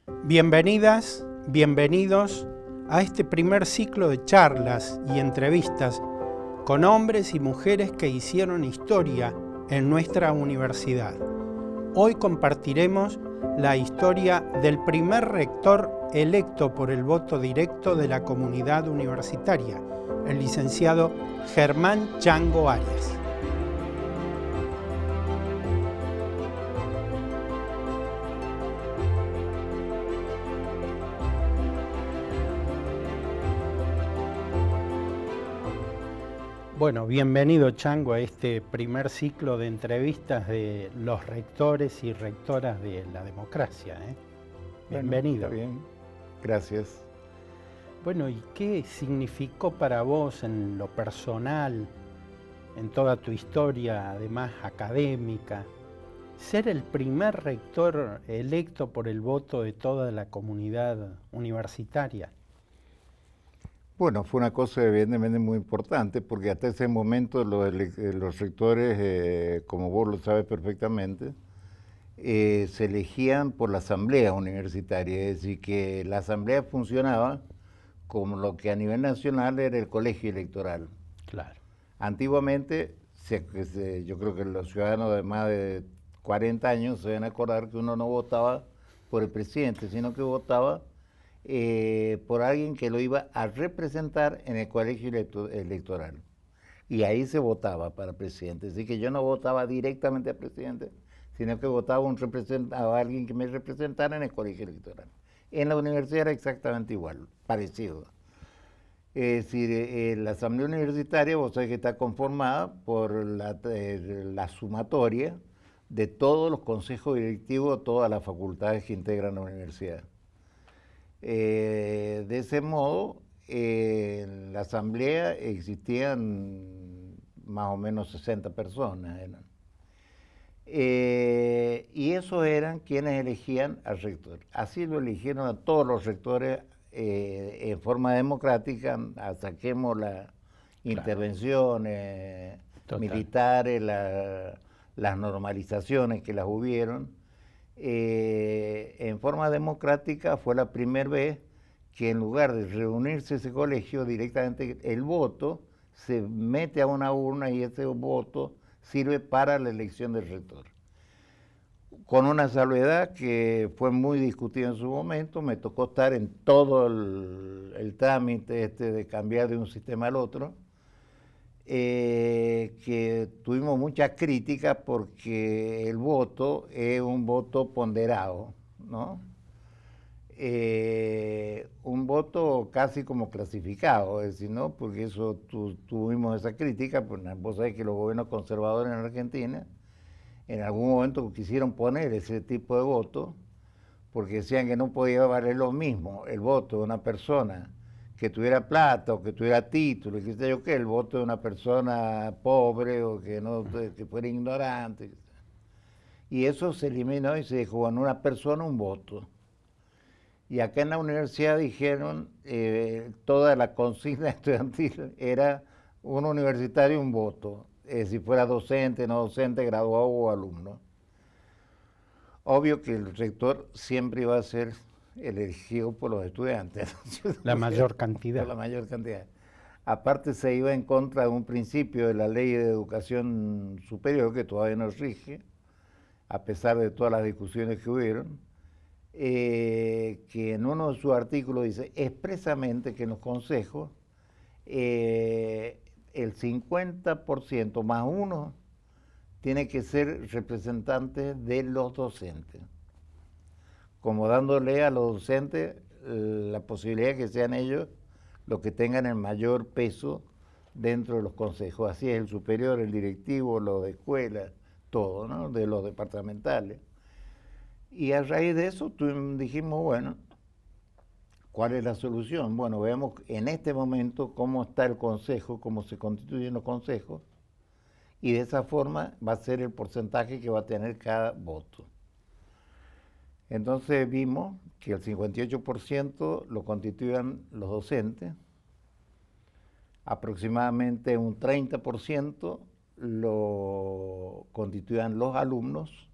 Bienvenidas, bienvenidos a este primer ciclo de charlas y entrevistas con hombres y mujeres que hicieron historia en nuestra universidad. Hoy compartiremos la historia del primer rector electo por el voto directo de la comunidad universitaria, el licenciado Germán Chango Arias. Bueno, bienvenido Chango a este primer ciclo de entrevistas de los rectores y rectoras de la democracia. Bienvenido. Bueno, está bien, gracias. Bueno, ¿y qué significó para vos en lo personal, en toda tu historia, además académica, ser el primer rector electo por el voto de toda la comunidad universitaria? Bueno, fue una cosa evidentemente muy importante porque hasta ese momento los rectores, como vos lo sabes perfectamente, se elegían por la asamblea universitaria, es decir, que la asamblea funcionaba como lo que a nivel nacional era el colegio electoral. Claro. Antiguamente, yo creo que los ciudadanos de más de 40 años se deben acordar que uno no votaba por el presidente, sino que votaba por alguien que lo iba a representar en el colegio electoral. Y ahí se votaba para presidente. Así que yo no votaba directamente al presidente, sino que votaba a alguien que me representara en el colegio electoral. En la universidad era exactamente igual, parecido. Es decir, la asamblea universitaria, vos sabés que está conformada por la sumatoria de todos los consejos directivos de todas las facultades que integran la universidad. De ese modo, en la asamblea existían más o menos 60 personas. Y esos eran quienes elegían al rector. Así lo eligieron a todos los rectores en forma democrática, saquemos las intervenciones militares, las normalizaciones que las hubieron. En forma democrática fue la primera vez que en lugar de reunirse ese colegio, directamente el voto se mete a una urna y ese voto sirve para la elección del rector. Con una salvedad que fue muy discutida en su momento, me tocó estar en todo el trámite de cambiar de un sistema al otro, que tuvimos muchas críticas porque el voto es un voto ponderado, ¿no? Un voto casi como clasificado, es decir, ¿no? Porque eso tuvimos esa crítica, pues vos sabés que los gobiernos conservadores en Argentina en algún momento quisieron poner ese tipo de voto porque decían que no podía valer lo mismo el voto de una persona que tuviera plata o que tuviera título, y qué sé yo qué, el voto de una persona pobre o que fuera ignorante. Y eso se eliminó y se dijo, en una persona un voto. Y acá en la universidad dijeron, toda la consigna estudiantil era un universitario un voto, si fuera docente, no docente, graduado o alumno. Obvio que el rector siempre iba a ser elegido por los estudiantes. La mayor cantidad. Por la mayor cantidad. Aparte se iba en contra de un principio de la ley de educación superior que todavía no rige, a pesar de todas las discusiones que hubieron, que en uno de sus artículos dice expresamente que en los consejos el 50% más uno tiene que ser representante de los docentes, como dándole a los docentes la posibilidad de que sean ellos los que tengan el mayor peso dentro de los consejos. Así es el superior, el directivo, los de escuela, todo, ¿no? De los departamentales. Y a raíz de eso dijimos, bueno, ¿cuál es la solución? Bueno, veamos en este momento cómo está el consejo, cómo se constituyen los consejos, y de esa forma va a ser el porcentaje que va a tener cada voto. Entonces vimos que el 58% lo constituían los docentes, aproximadamente un 30% lo constituían los alumnos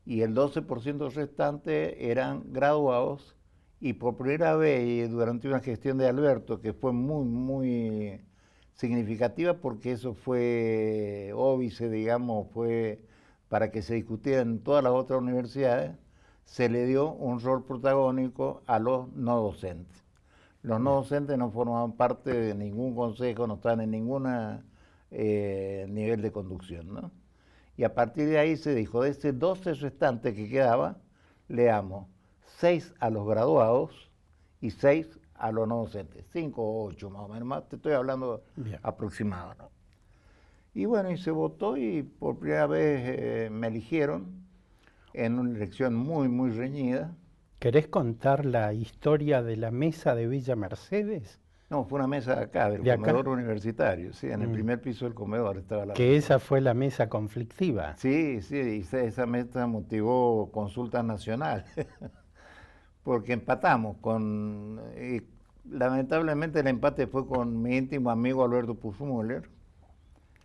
y el 12% restante eran graduados, y por primera vez durante una gestión de Alberto, que fue muy significativa, porque eso fue óbice, digamos, fue para que se discutiera en todas las otras universidades, se le dio un rol protagónico a los no docentes. Los no docentes no formaban parte de ningún consejo, no estaban en ningún nivel de conducción, ¿no? Y a partir de ahí se dijo, de ese 12 restante que quedaba, le damos 6 a los graduados y 6 a los no docentes. 5 o 8 más o menos, más te estoy hablando aproximado, ¿no? Y bueno, y se votó y por primera vez me eligieron en una elección muy reñida. ¿Querés contar la historia de la mesa de Villa Mercedes? No, fue una mesa de acá, del comedor universitario, sí, en el primer piso del comedor estaba la que mesa. Esa fue la mesa conflictiva. Sí, y esa mesa motivó consultas nacionales, porque empatamos con... lamentablemente el empate fue con mi íntimo amigo Alberto Puzmüller,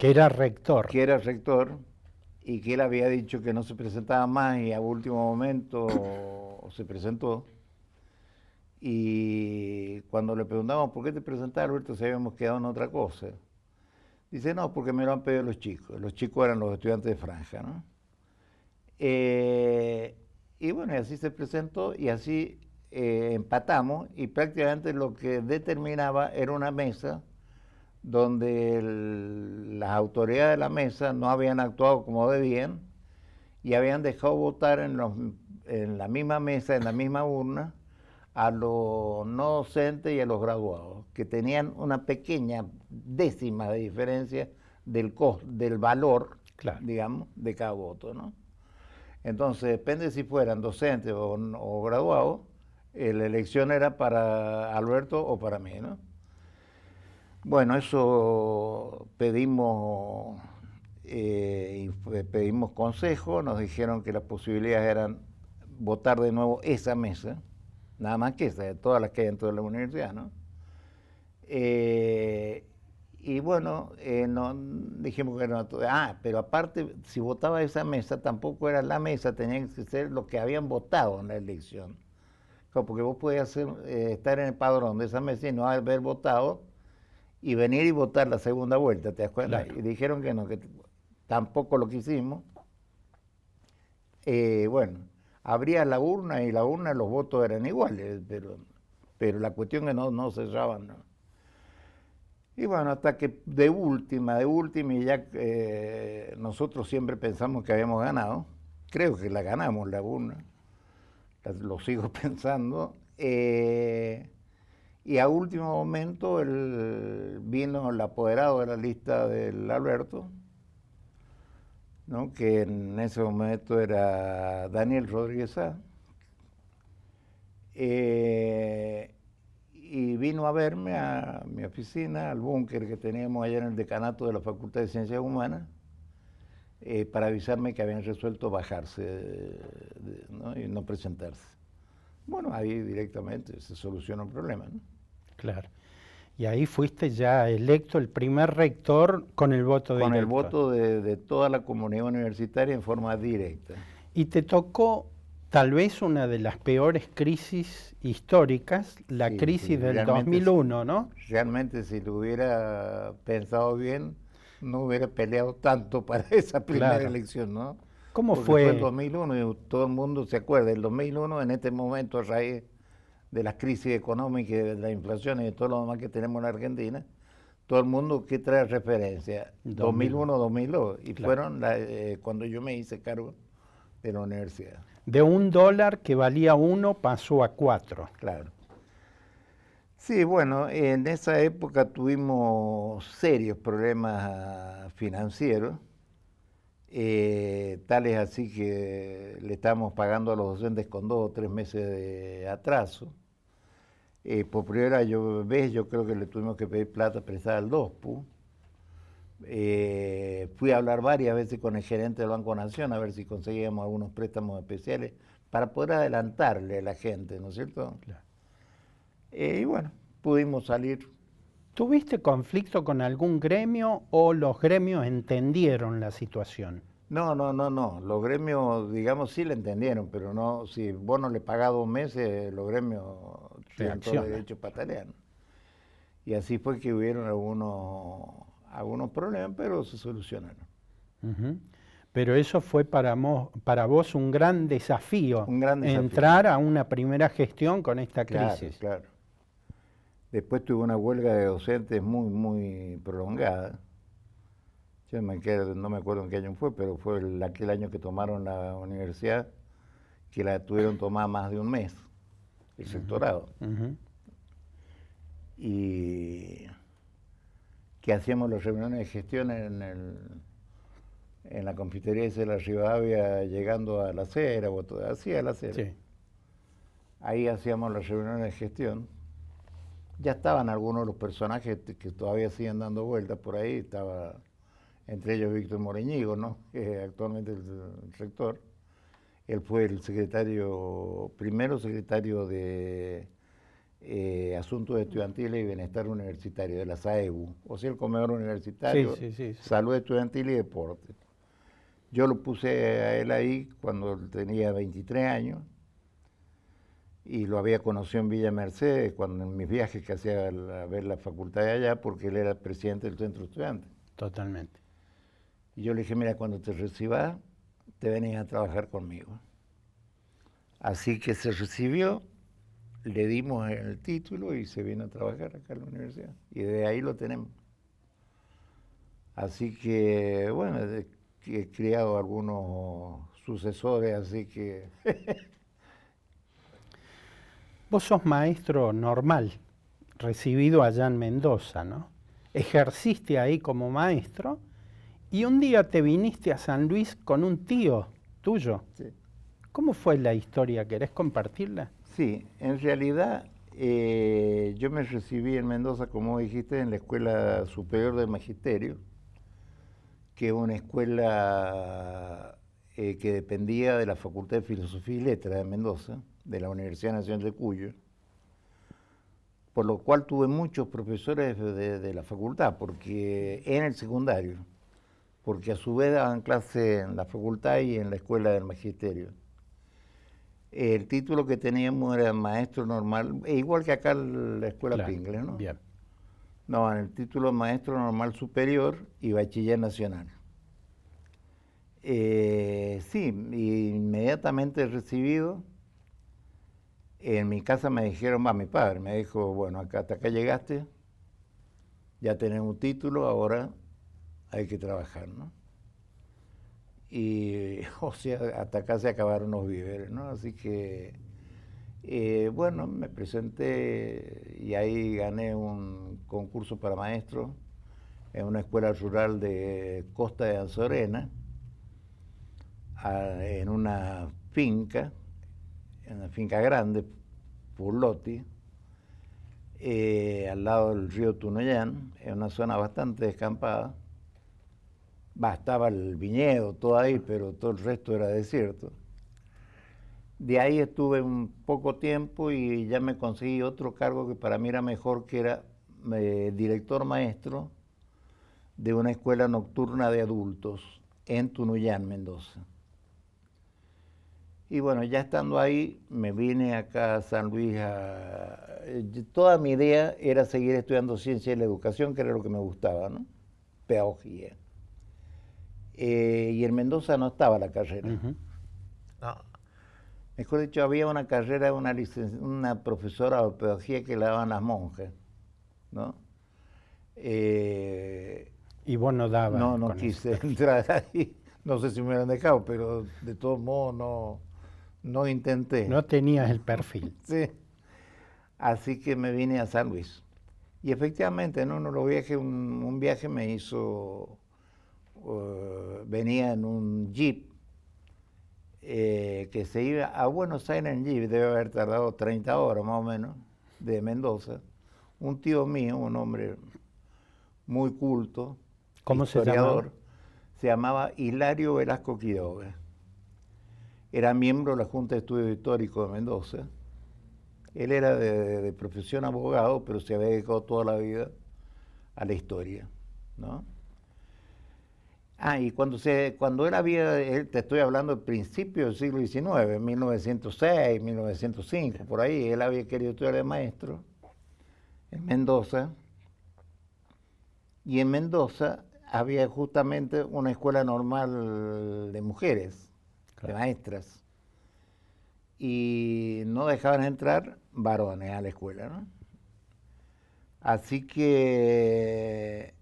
Que era rector. Que era rector, y que él había dicho que no se presentaba más y a último momento se presentó. Y cuando le preguntamos por qué te presentaste, Alberto, si habíamos quedado en otra cosa. Dice, no, porque me lo han pedido los chicos. Los chicos eran los estudiantes de Franja, ¿no? Y bueno, y así se presentó y así empatamos, y prácticamente lo que determinaba era una mesa donde las autoridades de la mesa no habían actuado como debían y habían dejado votar en la misma mesa, en la misma urna, a los no docentes y a los graduados, que tenían una pequeña décima de diferencia del valor, claro, digamos, de cada voto, ¿no? Entonces, depende si fueran docentes o graduados, la elección era para Alberto o para mí, ¿no? Bueno, eso pedimos consejo, nos dijeron que las posibilidades eran votar de nuevo esa mesa, nada más que esa, de todas las que hay dentro de la universidad, ¿no? Y bueno, dijimos que no. Pero aparte, si votaba esa mesa, tampoco era la mesa, tenían que ser los que habían votado en la elección. Porque vos podías estar en el padrón de esa mesa y no haber votado, y venir y votar la segunda vuelta, ¿te das cuenta? Claro. Y dijeron que no, que tampoco lo quisimos. Bueno, abría la urna y la urna los votos eran iguales, pero la cuestión es que no cerraban, ¿no? Y bueno, hasta que de última, y ya nosotros siempre pensamos que habíamos ganado, creo que la ganamos la urna, lo sigo pensando, y a último momento vino el apoderado de la lista del Alberto, ¿no? Que en ese momento era Daniel Rodríguez Sá, y vino a verme a mi oficina, al búnker que teníamos allá en el decanato de la Facultad de Ciencias Humanas, para avisarme que habían resuelto bajarse, ¿no? Y no presentarse. Bueno, ahí directamente se solucionó el problema, ¿no? Claro. Y ahí fuiste ya electo el primer rector con el voto directo. Con el voto de toda la comunidad universitaria en forma directa. Y te tocó tal vez una de las peores crisis históricas, la crisis del 2001, ¿no? Realmente, si lo hubiera pensado bien, no hubiera peleado tanto para esa primera elección, ¿no? ¿Cómo Porque fue? Fue el 2001 y todo el mundo se acuerda. El 2001, en este momento, a raíz de las crisis económicas, de la inflación y de todo lo demás que tenemos en Argentina, todo el mundo que trae referencia, 2001, 2002, y fueron cuando yo me hice cargo de la universidad. De $1 que valía 1 pasó a 4. Claro. Sí, bueno, en esa época tuvimos serios problemas financieros, tales así que le estábamos pagando a los docentes con 2 o 3 meses de atraso. Por primera vez yo creo que le tuvimos que pedir plata prestada al DOSPU. Fui a hablar varias veces con el gerente del Banco Nación a ver si conseguíamos algunos préstamos especiales para poder adelantarle a la gente, ¿no es cierto? Claro. Y bueno, pudimos salir. ¿Tuviste conflicto con algún gremio o los gremios entendieron la situación? No. Los gremios, digamos, sí le entendieron, pero no, si vos no le pagás 2 meses, los gremios tienen todo Reacciona. derecho patalear. Y así fue que hubieron algunos problemas, pero se solucionaron. Ujú. Pero eso fue para vos un gran desafío, Un gran desafío. entrar a una primera gestión con esta Claro, crisis. claro. Después tuve una huelga de docentes muy prolongada. No me acuerdo en qué año fue, pero fue aquel año que tomaron la universidad, que la tuvieron tomada más de un mes, el rectorado. Ujú. Y que hacíamos las reuniones de gestión en la confitería de la Rivadavia, llegando a la acera, así a la acera. Sí. Ahí hacíamos las reuniones de gestión. Ya estaban algunos de los personajes que todavía siguen dando vueltas por ahí, estaba entre ellos Víctor Moreñigo, ¿no? Que es actualmente el rector. Él fue el primero secretario de Asuntos Estudiantiles y Bienestar Universitario, de la SAEBU, o sea, el comedor universitario, Sí. Salud Estudiantil y Deporte. Yo lo puse a él ahí cuando tenía 23 años y lo había conocido en Villa Mercedes, cuando en mis viajes que hacía a ver la facultad de allá, porque él era presidente del centro estudiante. Totalmente. Y yo le dije, mira, cuando te recibas, te venís a trabajar conmigo. Así que se recibió, le dimos el título y se vino a trabajar acá en la universidad. Y de ahí lo tenemos. Así que, bueno, he criado algunos sucesores, así que... Vos sos maestro normal, recibido allá en Mendoza, ¿no? Ejerciste ahí como maestro y un día te viniste a San Luis con un tío tuyo. Sí. ¿Cómo fue la historia? ¿Querés compartirla? Sí, en realidad yo me recibí en Mendoza, como dijiste, en la Escuela Superior del Magisterio, que es una escuela que dependía de la Facultad de Filosofía y Letras de Mendoza, de la Universidad Nacional de Cuyo, por lo cual tuve muchos profesores de la facultad, porque en el secundario, porque a su vez daban clase en la facultad y en la Escuela del Magisterio. El título que teníamos era maestro normal, igual que acá la escuela Claro, Pingles, ¿no? bien. No, en el título maestro normal superior y bachiller nacional. Sí, inmediatamente recibido, en mi casa me dijeron, mi padre me dijo, bueno, hasta acá llegaste, ya tenés un título, ahora hay que trabajar, ¿no? Y, o sea, hasta acá se acabaron los víveres, ¿no? Así que, bueno, me presenté y ahí gané un concurso para maestro en una escuela rural de Costa de Anzorena, en una finca grande, Purloti, al lado del río Tunuyán, en una zona bastante descampada. Estaba el viñedo, todo ahí, pero todo el resto era desierto. De ahí estuve un poco tiempo y ya me conseguí otro cargo que para mí era mejor, que era director maestro de una escuela nocturna de adultos en Tunuyán, Mendoza. Y bueno, ya estando ahí, me vine acá a San Luis. Toda mi idea era seguir estudiando ciencia de la educación, que era lo que me gustaba, ¿no? Pedagogía. Y en Mendoza no estaba la carrera. Ujú. No. Mejor dicho, había una carrera, una profesora de pedagogía que la daban las monjas, ¿no? Y vos no dabas. No quise entrar ahí. No sé si me hubieran dejado, pero de todos modos no intenté. No tenías el perfil. Sí. Así que me vine a San Luis. Y efectivamente, ¿no? Un viaje me hizo... venía en un jeep que se iba a Buenos Aires en jeep, debe haber tardado 30 horas más o menos, de Mendoza. Un tío mío, un hombre muy culto, ¿Cómo historiador, se llamaba Hilario Velasco Quiroga. Era miembro de la Junta de Estudios Históricos de Mendoza. Él era de profesión abogado, pero se había dedicado toda la vida a la historia, ¿no? Y cuando te estoy hablando del principio del siglo XIX, 1906, 1905, por ahí, él había querido estudiar de maestro en Mendoza, y en Mendoza había justamente una escuela normal de mujeres, de maestras, y no dejaban entrar varones a la escuela, ¿no? Así que,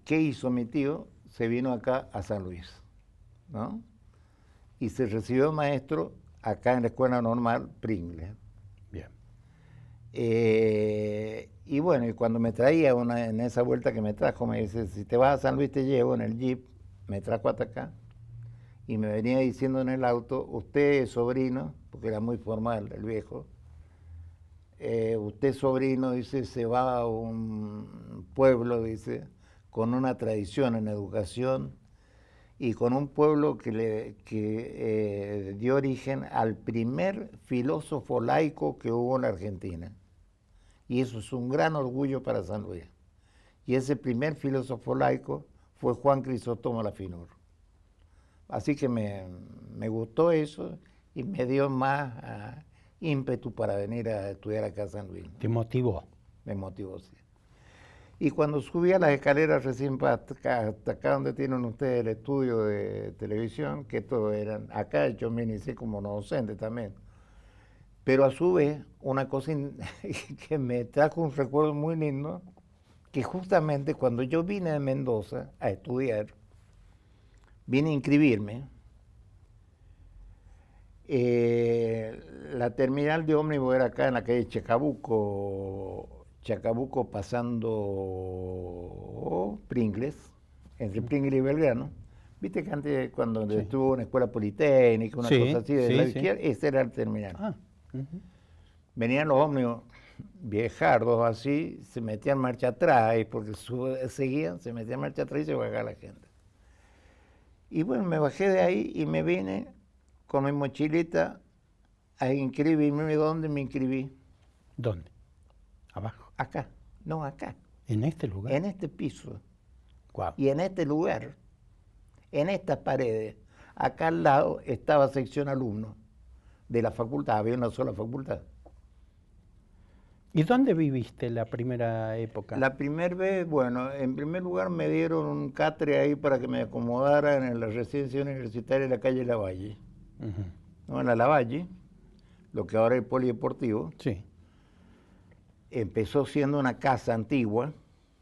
¿qué hizo mi tío? Se vino acá a San Luis, ¿no? Y se recibió maestro acá en la escuela normal Pringles. Bien. Y bueno, y cuando me traía en esa vuelta que me trajo, me dice, si te vas a San Luis te llevo en el jeep, me trajo hasta acá, y me venía diciendo en el auto, usted es sobrino, porque era muy formal el viejo, usted sobrino, dice, se va a un pueblo, dice, con una tradición en educación y con un pueblo que dio origen al primer filósofo laico que hubo en la Argentina. Y eso es un gran orgullo para San Luis. Y ese primer filósofo laico fue Juan Crisóstomo Lafinur. Así que me gustó eso y me dio más ímpetu para venir a estudiar acá a San Luis. ¿Te motivó? Me motivó, sí. Y cuando subí a las escaleras recién hasta acá donde tienen ustedes el estudio de televisión, que todos eran, acá yo me inicié como no docente también. Pero a su vez, una cosa que me trajo un recuerdo muy lindo, que justamente cuando yo vine de Mendoza a estudiar, vine a inscribirme, la terminal de ómnibus era acá en la calle Chacabuco pasando Pringles, entre Pringles y Belgrano. Viste que antes, cuando estuvo una escuela politécnica, una cosa así, de la izquierda, ese era el terminal. Venían los ómnibus viejardos así, se metían marcha atrás, porque seguían, se metían marcha atrás y se bajaba la gente. Y bueno, me bajé de ahí y me vine con mi mochilita a inscribirme. ¿Dónde me inscribí? ¿Dónde? ¿Abajo? Acá, no acá. ¿En este lugar? En este piso. Wow. Y en este lugar, en estas paredes, acá al lado estaba sección alumnos de la facultad, había una sola facultad. ¿Y dónde viviste la primera época? La primera vez, bueno, en primer lugar me dieron un catre ahí para que me acomodara en la residencia universitaria de la calle Lavalle. ¿No? En la Lavalle, lo que ahora es el polideportivo. Sí. Empezó siendo una casa antigua,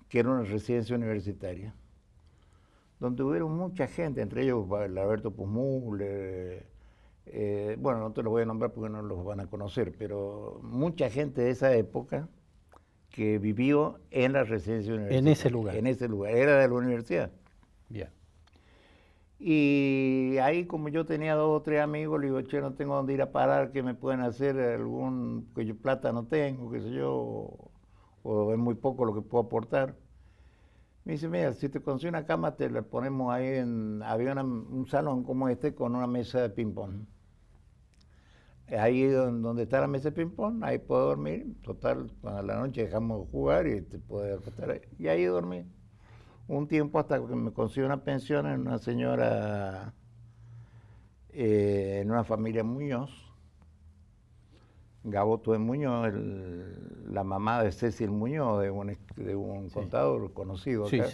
que era una residencia universitaria, donde hubieron mucha gente, entre ellos el Alberto Puzmúller, bueno, no te los voy a nombrar porque no los van a conocer, pero mucha gente de esa época que vivió en la residencia universitaria. En ese lugar. En ese lugar, era de la universidad. Bien. Y ahí, como yo tenía 2 o 3 amigos, le digo, che, no tengo dónde ir a parar, que me pueden hacer algún, que yo plata no tengo, qué sé yo, o es muy poco lo que puedo aportar. Me dice, mira, si te consigo una cama, te la ponemos ahí había un salón como este con una mesa de ping-pong. Ahí donde está la mesa de ping-pong, ahí puedo dormir. Total, a la noche dejamos de jugar y te puedes acostar ahí. Y ahí dormí un tiempo hasta que me consiguió una pensión en una señora, en una familia Muñoz, Gaboto de Muñoz, la mamá de Cecil Muñoz, de un contador conocido acá,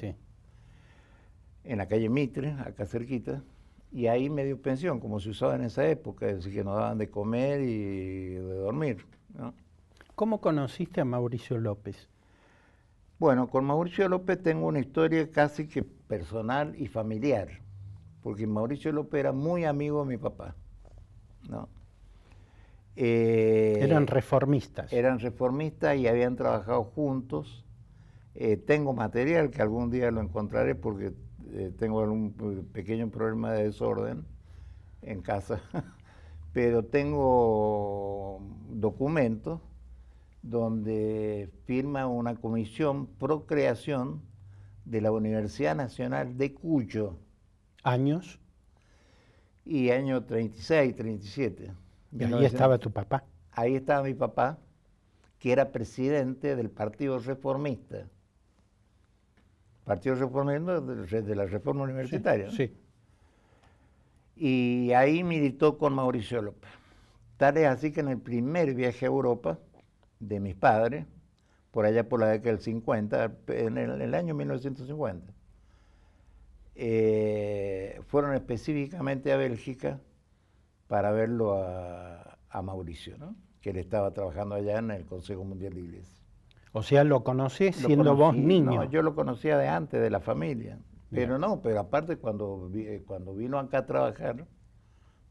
en la calle Mitre, acá cerquita, y ahí me dio pensión, como se usaba en esa época, es decir, que nos daban de comer y de dormir, ¿no? ¿Cómo conociste a Mauricio López? Bueno, con Mauricio López tengo una historia casi que personal y familiar, porque Mauricio López era muy amigo de mi papá, ¿no? Eran reformistas. Eran reformistas y habían trabajado juntos. Tengo material que algún día lo encontraré porque tengo algún pequeño problema de desorden en casa, pero tengo documentos donde firma una comisión pro creación de la Universidad Nacional de Cuyo. ¿Años? Y año 36, 37. Y ahí estaba tu papá. Ahí estaba mi papá, que era presidente del Partido Reformista. Partido Reformista de la Reforma Universitaria. Sí, ¿No? Sí. Y ahí militó con Mauricio López. Tal es así que en el primer viaje a Europa de mis padres, por allá por la década del 50, en el año 1950, fueron específicamente a Bélgica para verlo a Mauricio, ¿no? Que él estaba trabajando allá en el Consejo Mundial de Iglesias. O sea, lo conocés siendo vos niño. No, yo lo conocía de antes, de la familia. Bien. Pero aparte cuando vino acá a trabajar,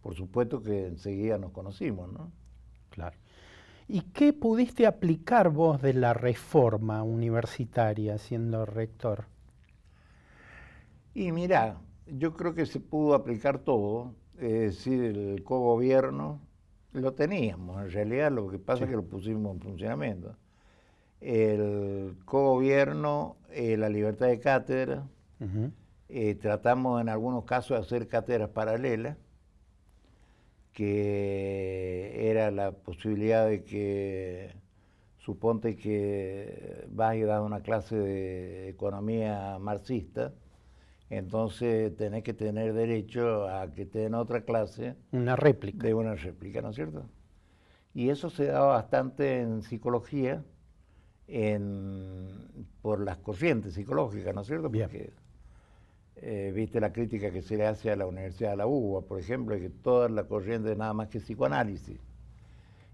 por supuesto que enseguida nos conocimos, ¿no? Claro. ¿Y qué pudiste aplicar vos de la reforma universitaria siendo rector? Y mira, yo creo que se pudo aplicar todo, es decir, el cogobierno lo teníamos, en realidad lo que pasa es que lo pusimos en funcionamiento. El cogobierno, la libertad de cátedra, tratamos en algunos casos de hacer cátedras paralelas, que era la posibilidad de que, suponte que vas y das una clase de economía marxista, entonces tenés que tener derecho a que te den otra clase. Una réplica. De una réplica, ¿no es cierto? Y eso se daba bastante en psicología, por las corrientes psicológicas, ¿no es cierto? Bien. Porque viste la crítica que se le hace a la Universidad de la UBA, por ejemplo, que toda la corriente es nada más que psicoanálisis.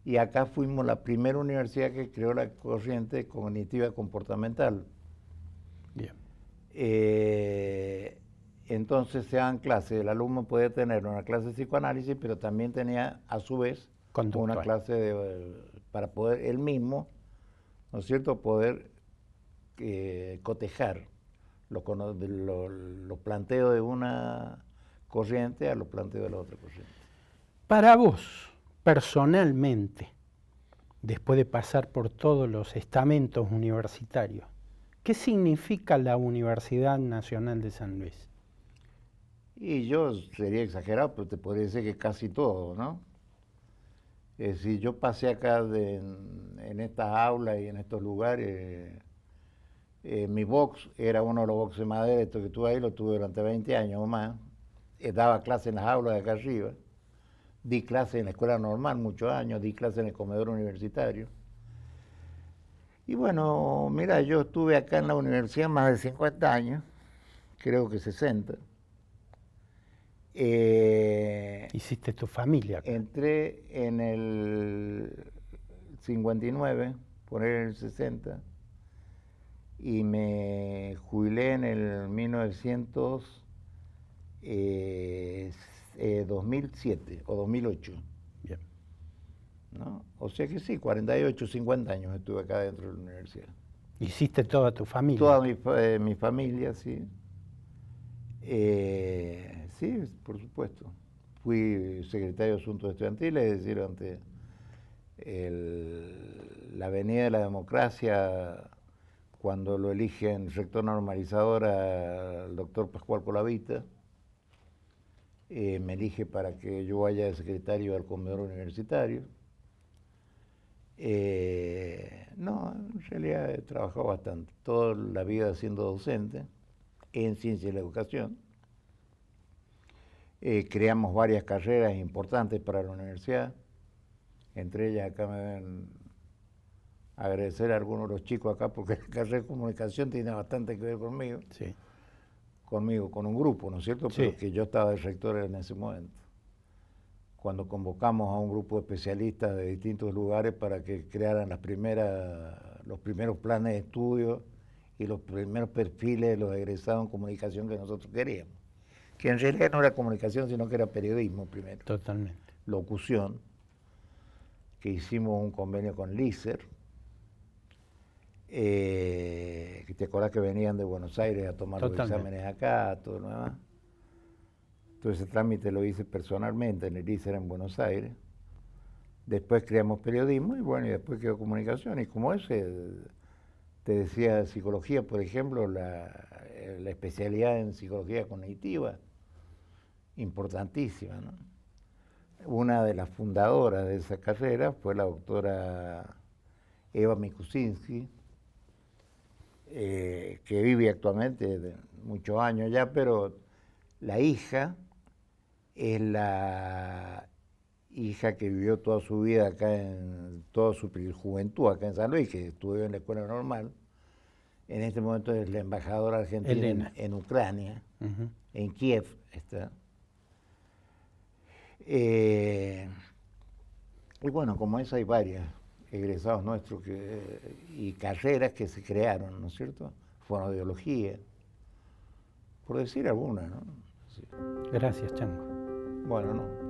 Y acá fuimos la primera universidad que creó la corriente cognitiva comportamental. Bien. Entonces se daban clases, el alumno podía tener una clase de psicoanálisis, pero también tenía a su vez una clase para poder él mismo, ¿no es cierto?, poder cotejar los planteos de una corriente a los planteos de la otra corriente. Para vos, personalmente, después de pasar por todos los estamentos universitarios, ¿qué significa la Universidad Nacional de San Luis? Y yo sería exagerado, pero te podría decir que casi todo, ¿no? Es decir, yo pasé acá en estas aulas y en estos lugares. Mi box era uno de los boxes de madera, esto que tuve ahí, lo tuve durante 20 años o más. Daba clases en las aulas de acá arriba. Di clases en la escuela normal muchos años, di clases en el comedor universitario. Y bueno, mira, yo estuve acá en la universidad más de 50 años, creo que 60. Hiciste tu familia acá. Entré en el 59, poner en el 60, y me jubilé en el 2007 o 2008. Bien. ¿No? O sea que sí, 48, 50 años estuve acá dentro de la universidad. ¿Hiciste toda tu familia? Toda mi familia, sí. Sí, por supuesto. Fui secretario de Asuntos Estudiantiles, es decir, ante la Avenida de la Democracia, cuando lo eligen rector normalizador al doctor Pascual Colavita, me elige para que yo vaya de secretario al comedor universitario. No, en realidad he trabajado bastante, toda la vida siendo docente en ciencia de la educación. Creamos varias carreras importantes para la universidad, entre ellas acá me deben agradecer a algunos de los chicos acá porque la carrera de comunicación tiene bastante que ver conmigo. Sí. Conmigo, con un grupo, ¿no es cierto? Sí. Pero que yo estaba de rector en ese momento. Cuando convocamos a un grupo de especialistas de distintos lugares para que crearan los primeros planes de estudio y los primeros perfiles de los egresados en comunicación que nosotros queríamos. Que en realidad no era comunicación, sino que era periodismo primero. Totalmente. Locución, que hicimos un convenio con LISER, que te acordás que venían de Buenos Aires a tomar los exámenes acá, todo lo demás. Todo ese trámite lo hice personalmente en el LISER en Buenos Aires. Después creamos periodismo y bueno, y después quedó comunicación. Y como ese, te decía psicología, por ejemplo, la especialidad en psicología cognitiva, importantísima, ¿no? Una de las fundadoras de esa carrera fue la doctora Eva Mikusinski, que vive actualmente muchos años ya, pero la hija es la hija que vivió toda su vida acá, toda su juventud acá en San Luis, que estudió en la escuela normal. En este momento es la embajadora argentina en Ucrania, en Kiev está. Y bueno, como eso hay varios egresados nuestros y carreras que se crearon, ¿no es cierto? Fonoaudiología, por decir alguna, ¿no? Sí. Gracias, Chango. Bueno, no.